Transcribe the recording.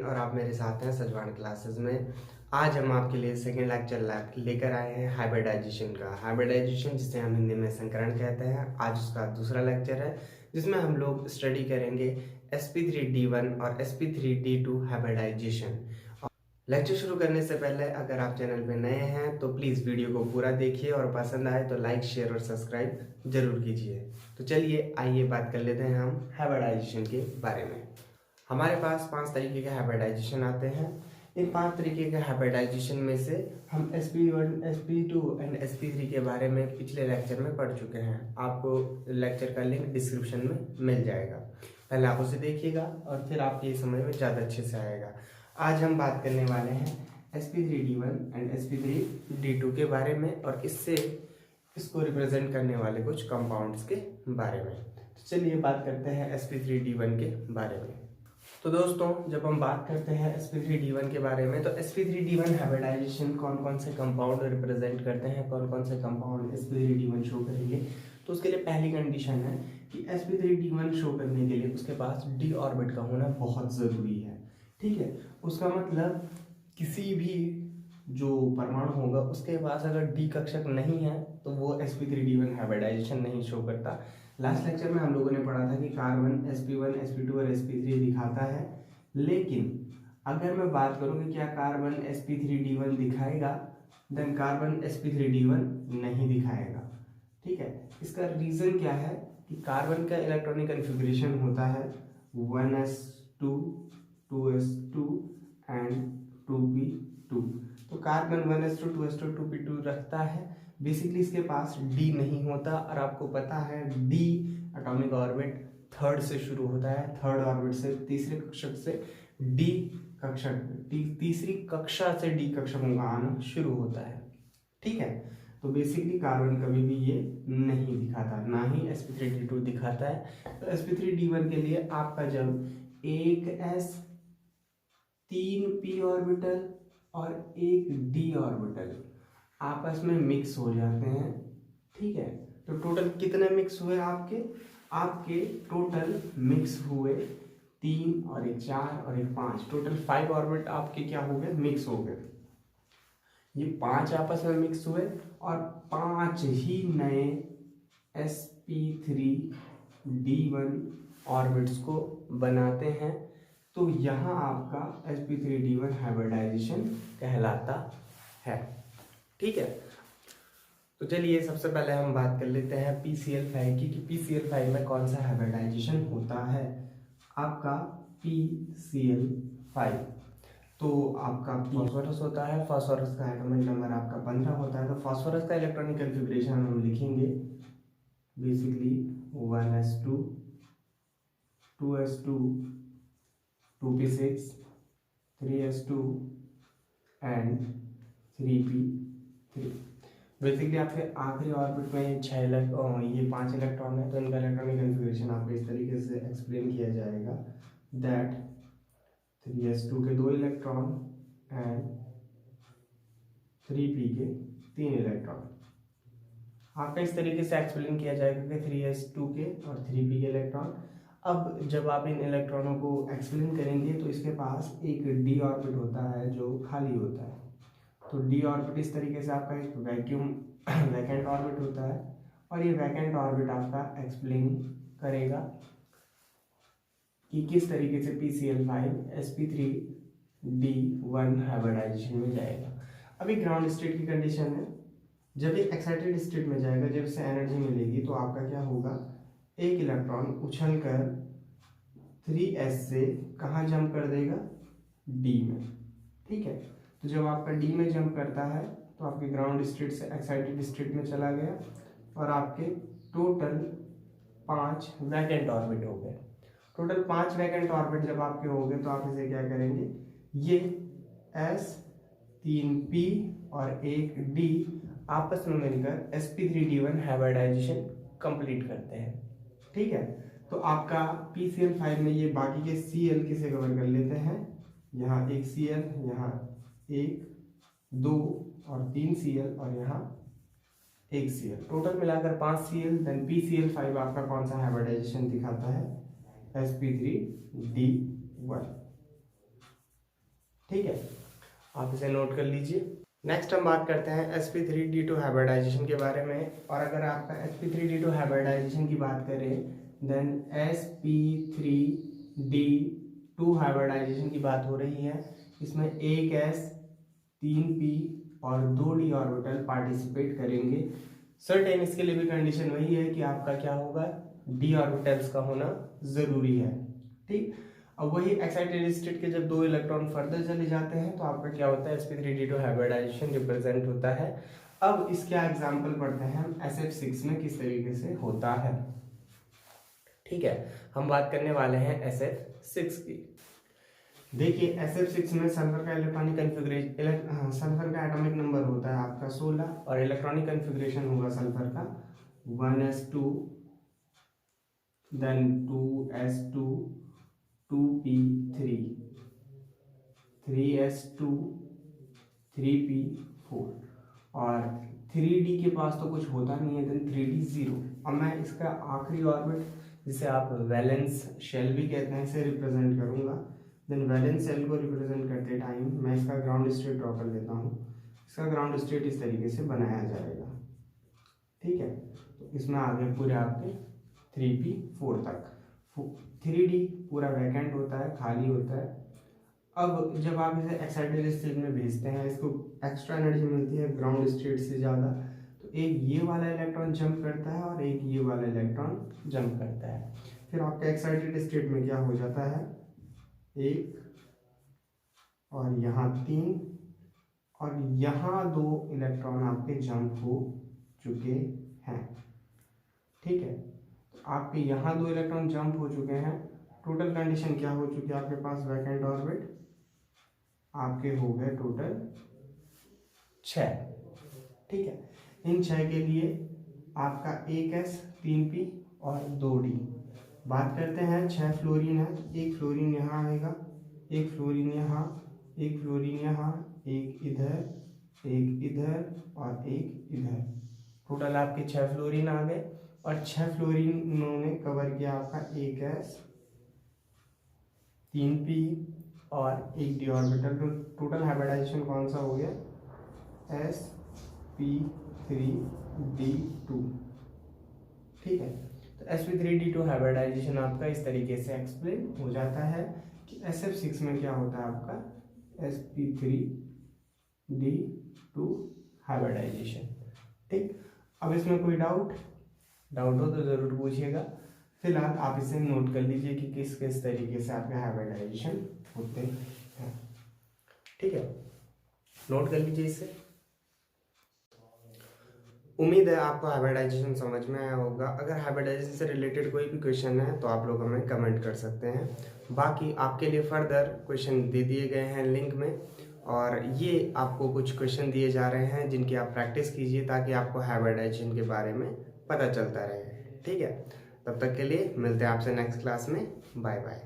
और आप मेरे साथ हैं सजवान क्लासेस में। आज हम आपके लिए सेकेंड लेक्चर लेकर आए हैं हाइब्रिडाइजेशन का। हाइब्रिडाइजेशन जिसे हम हिंदी में संकरण कहते हैं, आज उसका दूसरा लेक्चर है जिसमें हम लोग स्टडी करेंगे sp3d1 और sp3d2 हाइब्रिडाइजेशन। लेक्चर शुरू करने से पहले अगर आप चैनल पे नए हैं तो प्लीज़ वीडियो को पूरा देखिए और पसंद आए तो लाइक शेयर और सब्सक्राइब जरूर कीजिए। तो चलिए आइए बात कर लेते हैं हम हाइब्रिडाइजेशन के बारे में। हमारे पास 5 तरीके के हाइब्रिडाइजेशन आते हैं। इन 5 तरीके के हाइब्रिडाइजेशन में से हम sp1, sp2 एंड sp3 के बारे में पिछले लेक्चर में पढ़ चुके हैं। आपको लेक्चर का लिंक डिस्क्रिप्शन में मिल जाएगा, पहले आप उसे देखिएगा और फिर आपके ये समझ में ज़्यादा अच्छे से आएगा। आज हम बात करने वाले हैं sp3d1 एंड sp3d2 के बारे में और इसको रिप्रेजेंट करने वाले कुछ कंपाउंड्स के बारे में। तो चलिए बात करते हैं sp3d1 के बारे में। तो दोस्तों, जब हम बात करते हैं sp3d1 के बारे में तो sp3d1 हाइब्रिडाइजेशन कौन कौन से कंपाउंड रिप्रेजेंट करते हैं, कौन कौन से कंपाउंड sp3d1 शो करेंगे, तो उसके लिए पहली कंडीशन है कि sp3d1 शो करने के लिए उसके पास d ऑर्बिट का होना बहुत ज़रूरी है। ठीक है, उसका मतलब किसी भी जो परमाणु होगा उसके पास अगर डी कक्षक नहीं है तो वो sp3d1 हाइब्रिडाइजेशन नहीं शो करता। लास्ट लेक्चर में हम लोगों ने पढ़ा था कि कार्बन sp1, sp2 और sp3 दिखाता है, लेकिन अगर मैं बात करूं कि क्या कार्बन sp3d1 दिखाएगा, देन कार्बन sp3d1 नहीं दिखाएगा। ठीक है, इसका रीज़न क्या है कि कार्बन का इलेक्ट्रॉनिक कन्फिग्रेशन होता है 1s2, 2s2 एंड 2p2। तो कार्बन 1s2, 2s2, 2p2 रखता है। बेसिकली इसके पास डी नहीं होता और आपको पता है डी एटॉमिक ऑर्बिट थर्ड से शुरू होता है, थर्ड ऑर्बिट से तीसरे कक्षक से डी कक्षक, तीसरी कक्षा से डी कक्षकों का आना शुरू होता है। ठीक है, तो बेसिकली कार्बन कभी भी ये नहीं दिखाता, ना ही sp3d2 दिखाता है। तो sp3d1 के लिए आपका जब एक s, 3 p ऑर्बिटल और एक d ऑर्बिटल आपस में मिक्स हो जाते हैं, ठीक है, तो टोटल कितने मिक्स हुए आपके टोटल मिक्स हुए 3 और एक 4 और एक 5, टोटल 5 ऑर्बिट आपके क्या हो गए, मिक्स हो गए। ये 5 आपस में मिक्स हुए और 5 ही नए sp3d1 ऑर्बिट्स को बनाते हैं। तो यहाँ आपका sp3d1 हाइब्रिडाइजेशन कहलाता है। ठीक है, तो चलिए सबसे पहले हम बात कर लेते हैं PCl5 की कि PCl5 में कौन सा हाइब्रिडाइजेशन होता है। आपका PCl5 तो आपका फॉस्फोरस होता है, फॉस्फोरस का एटॉमिक नंबर आपका 15 होता है। तो फॉस्फोरस का इलेक्ट्रॉनिक कन्फिग्रेशन हम लिखेंगे basically 1s2, 2s2, 2p6, 3s2 and 3p3। Basically आपके आखिरी ऑर्बिट में ये 5 इलेक्ट्रॉन है, तो इनका इलेक्ट्रॉनिक कन्फिग्रेशन आपको इस तरीके से एक्सप्लेन किया जाएगा दैट 3s2 के 2 इलेक्ट्रॉन एंड 3p के 3 इलेक्ट्रॉन। आपका इस तरीके से एक्सप्लेन किया जाएगा कि 3s2 के और 3p के इलेक्ट्रॉन। अब जब आप इन इलेक्ट्रॉनों को एक्सप्लेन करेंगे तो इसके पास एक d ऑर्बिट होता है जो खाली होता है। तो d ऑर्बिट इस तरीके से आपका एक वैकेंट ऑर्बिट होता है और ये वैकेंट ऑर्बिट आपका एक्सप्लेन करेगा कि किस तरीके से PCl5 sp3d1 हाइब्रिडाइजेशन में जाएगा। अभी ग्राउंड स्टेट की कंडीशन है, जब ये एक्साइटेड स्टेट में जाएगा, जब इसे एनर्जी मिलेगी तो आपका क्या होगा, एक इलेक्ट्रॉन उछलकर 3s से कहाँ जंप कर देगा, d में। ठीक है, तो जब आपका d में जंप करता है तो आपके ग्राउंड स्टेट से एक्साइटेड स्टेट में चला गया और आपके टोटल 5 वैकेंट ऑर्बिट हो गए। टोटल 5 वैकेंट ऑर्बिट जब आपके हो गए तो आप इसे क्या करेंगे, ये s, 3p और एक d आपस में मिलकर sp3d1 हाइब्रिडाइजेशन कंप्लीट करते हैं। ठीक है, तो आपका PCl5 में ये बाकी के Cl किसे कवर कर लेते हैं, यहाँ एक Cl, यहाँ 1, 2 और 3 Cl और यहाँ एक Cl, टोटल मिलाकर 5 Cl। देन PCl5 आपका कौन सा हाइब्रिडाइजेशन दिखाता है, sp3d1। ठीक है, आप इसे नोट कर लीजिए। नेक्स्ट हम बात करते हैं sp3d2 हाइब्रिडाइजेशन के बारे में। और अगर आपका sp3d2 हाइब्रिडाइजेशन की बात करें देन sp3d2 हाइब्रिडाइजेशन की बात हो रही है। इसमें एक s 3p और 2d ऑर्बिटल पार्टिसिपेट करेंगे। सर्टेन इसके लिए भी कंडीशन वही है कि आपका क्या होगा, d ऑर्बिटल्स का होना जरूरी है। ठीक, अब वही एक्साइटेड स्टेट के जब 2 इलेक्ट्रॉन फर्दर चले जाते हैं तो आपका क्या होता है, sp3d2 हाइब्रिडाइजेशन रिप्रेजेंट होता है। अब इसके एग्जांपल पढ़ते हैं हम SF6 में किस तरीके से होता है। ठीक है, हम बात करने वाले हैं SF6 की। देखिए SF6 में सल्फर का इलेक्ट्रॉनिक कन्फिग्रेशन, सल्फर का एटॉमिक नंबर होता है आपका 16 और इलेक्ट्रॉनिक कन्फिग्रेशन होगा सल्फर का 1s2 then 2s2 2p3 3s2 3p4 और 3d के पास तो कुछ होता नहीं है, देन 3d 0। अब मैं इसका आखिरी ऑर्बिट जिसे आप वैलेंस शेल भी कहते हैं इसे रिप्रेजेंट करूंगा। देन वैलेंस शेल को रिप्रेजेंट करते टाइम मैं इसका ग्राउंड स्टेट ड्रॉ कर देता हूँ। इसका ग्राउंड स्टेट इस तरीके से बनाया जाएगा। ठीक है, तो इसमें आ गए पूरे आपके 3p4 तक। 3d पूरा वैकेंट होता है, खाली होता है। अब जब आप इसे एक्साइटेड स्टेट में भेजते हैं, इसको एक्स्ट्रा एनर्जी मिलती है ग्राउंड स्टेट से ज़्यादा, तो एक ये वाला इलेक्ट्रॉन जंप करता है और एक ये वाला इलेक्ट्रॉन जंप करता है। फिर आपका एक्साइटेड स्टेट में क्या हो जाता है, 1 और यहाँ 3 और यहाँ 2 इलेक्ट्रॉन आपके जंप हो चुके हैं। ठीक है, तो आपके यहाँ 2 इलेक्ट्रॉन जंप हो चुके हैं। टोटल कंडीशन क्या हो चुकी है आपके पास, वैकेंट ऑर्बिट आपके हो गए टोटल 6। ठीक है, इन 6 के लिए आपका 1s 3p और 2d। बात करते हैं 6 फ्लोरीन है, एक फ्लोरीन यहाँ आएगा, एक फ्लोरीन यहाँ, एक फ्लोरीन यहाँ, एक इधर और एक इधर। टोटल आपके 6 फ्लोरीन आ गए और 6 फ्लोरीनों ने कवर किया आपका 1s 3p और एक डी ऑर्बिटल। तो टोटल हाइब्रिडाइजेशन कौन सा हो गया, sp3d2। ठीक है, तो sp3d2 हाइब्रिडाइजेशन आपका इस तरीके से एक्सप्लेन हो जाता है कि SF6 में क्या होता है आपका sp3d2 हाइब्रिडाइजेशन। ठीक, अब इसमें कोई डाउट हो तो ज़रूर पूछिएगा। फिलहाल आप इसे नोट कर लीजिए कि किस किस तरीके से आपके हाइब्रिडाइजेशन होते हैं। ठीक है, नोट कर लीजिए इसे। उम्मीद है आपको हाइब्रिडाइजेशन समझ में आया होगा। अगर हाइब्रिडाइजेशन से रिलेटेड कोई भी क्वेश्चन है तो आप लोग हमें कमेंट कर सकते हैं। बाकी आपके लिए फर्दर क्वेश्चन दे दिए गए हैं लिंक में, और ये आपको कुछ क्वेश्चन दिए जा रहे हैं जिनकी आप प्रैक्टिस कीजिए ताकि आपको हाइब्रिडाइजेशन के बारे में पता चलता रहे। ठीक है, तब तक के लिए मिलते हैं आपसे नेक्स्ट क्लास में। Bye bye.